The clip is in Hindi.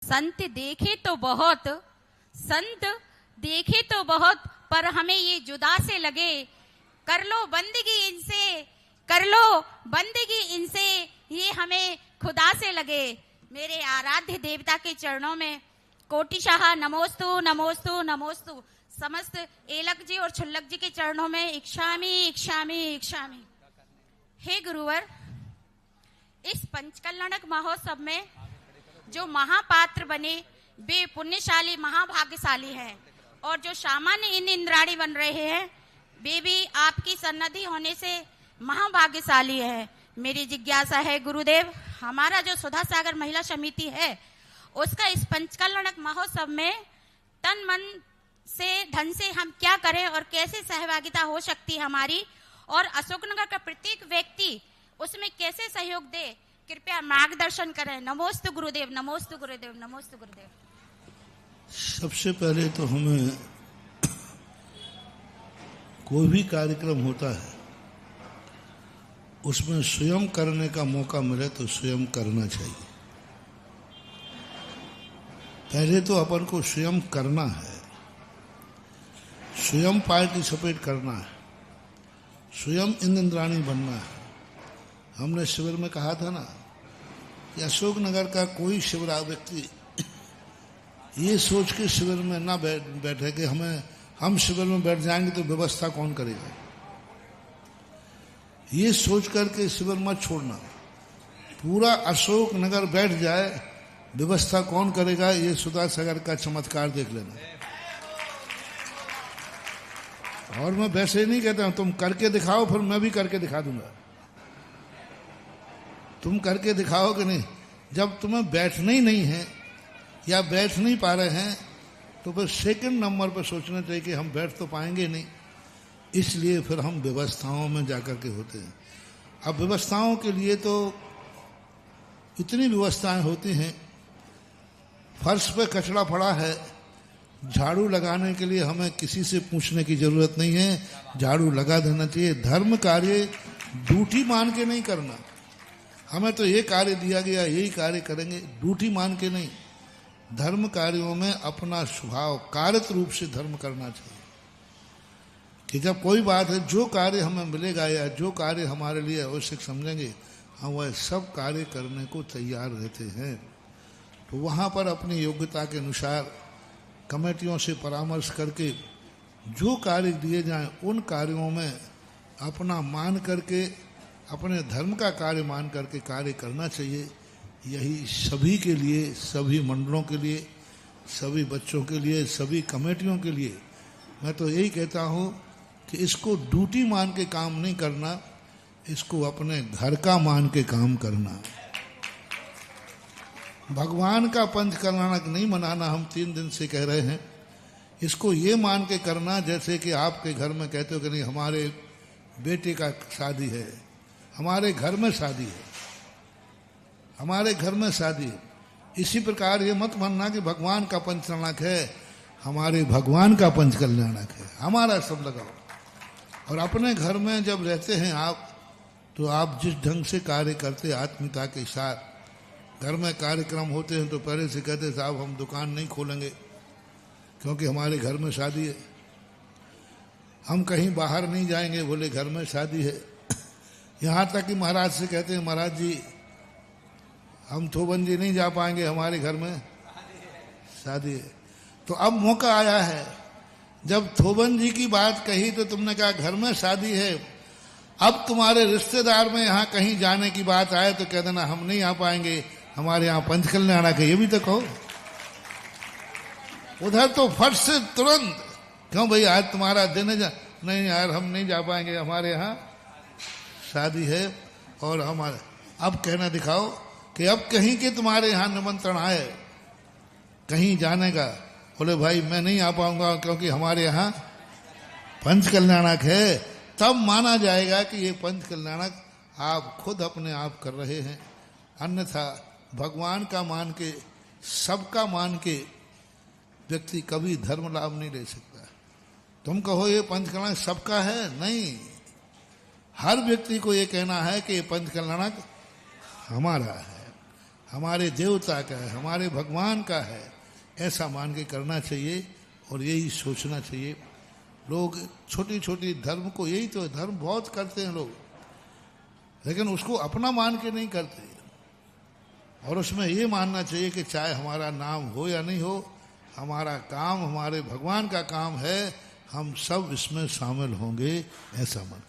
संत देखे तो बहुत, संत देखे तो बहुत, पर हमें ये जुदा से लगे। कर लो बंदगी इनसे, कर लो बंदगी इनसे, ये हमें खुदा से लगे। मेरे आराध्य देवता के चरणों में कोटिशाह नमोस्तु नमोस्तु नमोस्तु। समस्त एलक जी और छुल्लक जी के चरणों में इक्षामी इक्षामी इक्षामी। हे गुरुवर, इस पंचकल्याणक महोत्सव में जो महापात्र बने वे पुण्यशाली महाभाग्यशाली हैं, और जो सामान्य इंद्राणी बन रहे हैं वे भी आपकी सन्निधि होने से महाभाग्यशाली है। मेरी जिज्ञासा है गुरुदेव, हमारा जो सुधा सागर महिला समिति है उसका इस पंचकल्याणक महोत्सव में तन मन से धन से हम क्या करें और कैसे सहभागिता हो सकती है हमारी, और अशोकनगर का प्रत्येक व्यक्ति उसमें कैसे सहयोग दे, कृपया मार्गदर्शन करें। नमोस्तु गुरुदेव, नमोस्तु गुरुदेव, नमोस्तु गुरुदेव। सबसे पहले तो हमें कोई भी कार्यक्रम होता है उसमें स्वयं करने का मौका मिले तो स्वयं करना चाहिए। पहले तो अपन को स्वयं करना है, स्वयं पार्टिसिपेट करना है, स्वयं इंद्राणी बनना है। हमने शिविर में कहा था ना कि अशोकनगर का कोई शिविर व्यक्ति ये सोच के शिविर में ना बैठे कि हम शिविर में बैठ जाएंगे तो व्यवस्था कौन करेगा। ये सोच करके शिविर मत छोड़ना, पूरा अशोकनगर बैठ जाए, व्यवस्था कौन करेगा ये सुधा सागर का चमत्कार देख लेना। और मैं वैसे नहीं कहता हूं तुम करके दिखाओ, फिर मैं भी करके दिखा दूंगा। तुम करके दिखाओ कि नहीं, जब तुम्हें बैठना ही नहीं है या बैठ नहीं पा रहे हैं तो फिर सेकंड नंबर पर सोचना चाहिए कि हम बैठ तो पाएंगे नहीं, इसलिए फिर हम व्यवस्थाओं में जाकर के होते हैं। अब व्यवस्थाओं के लिए तो इतनी व्यवस्थाएं होती हैं, फर्श पे कचरा पड़ा है, झाड़ू लगाने के लिए हमें किसी से पूछने की जरूरत नहीं है, झाड़ू लगा देना चाहिए। धर्म कार्य ड्यूटी मान के नहीं करना, हमें तो ये कार्य दिया गया यही कार्य करेंगे, ड्यूटी मान के नहीं। धर्म कार्यों में अपना स्वभाव कार्यत रूप से धर्म करना चाहिए कि जब कोई बात है, जो कार्य हमें मिलेगा या जो कार्य हमारे लिए आवश्यक समझेंगे हम वह सब कार्य करने को तैयार रहते हैं। तो वहाँ पर अपनी योग्यता के अनुसार कमेटियों से परामर्श करके जो कार्य दिए जाएं उन कार्यों में अपना मान करके, अपने धर्म का कार्य मान करके कार्य करना चाहिए। यही सभी के लिए, सभी मंडलों के लिए, सभी बच्चों के लिए, सभी कमेटियों के लिए मैं तो यही कहता हूँ कि इसको ड्यूटी मान के काम नहीं करना, इसको अपने घर का मान के काम करना। भगवान का पंचकल्याणक नहीं मनाना, हम 3 दिन से कह रहे हैं। इसको ये मान के करना जैसे कि आपके घर में कहते हो कि नहीं हमारे बेटे का शादी है, हमारे घर में शादी है, हमारे घर में शादी है। इसी प्रकार ये मत मानना कि भगवान का पंचकल्याणक है, हमारे भगवान का पंचकल्याणक है, हमारा सब लगाओ। और अपने घर में जब रहते हैं आप, तो आप जिस ढंग से कार्य करते आत्मीयता के साथ, घर में कार्यक्रम होते हैं तो पहले से कहते साहब हम दुकान नहीं खोलेंगे क्योंकि हमारे घर में शादी है, हम कहीं बाहर नहीं जाएंगे, बोले घर में शादी है। यहाँ तक कि महाराज से कहते हैं महाराज जी हम थोबन जी नहीं जा पाएंगे, हमारे घर में शादी है। तो अब मौका आया है, जब थोबन जी की बात कही तो तुमने कहा घर में शादी है, अब तुम्हारे रिश्तेदार में यहाँ कहीं जाने की बात आए तो कह देना हम नहीं आ पाएंगे, हमारे यहाँ पंचकल्याणक है, ये भी तो कहो। उधर तो फट से तुरंत क्यों भाई आज तुम्हारा दिन है, नहीं यार हम नहीं जा पाएंगे, हमारे यहाँ शादी है। और हमारे अब कहना दिखाओ कि अब कहीं के तुम्हारे यहाँ निमंत्रण आए कहीं जाने का, बोले भाई मैं नहीं आ पाऊंगा क्योंकि हमारे यहाँ पंचकल्याणक है, तब माना जाएगा कि ये पंचकल्याणक आप खुद अपने आप कर रहे हैं। अन्यथा भगवान का मान के, सबका मान के व्यक्ति कभी धर्म लाभ नहीं ले सकता। तुम कहो ये पंचकल्याणक सबका है, नहीं, हर व्यक्ति को ये कहना है कि ये पंचकल्याणक हमारा है, हमारे देवता का है, हमारे भगवान का है, ऐसा मान के करना चाहिए और यही सोचना चाहिए। लोग छोटी छोटी धर्म को, यही तो धर्म बहुत करते हैं लोग, लेकिन उसको अपना मान के नहीं करते। और उसमें ये मानना चाहिए कि चाहे हमारा नाम हो या नहीं हो, हमारा काम हमारे भगवान का काम है, हम सब इसमें शामिल होंगे, ऐसा मान।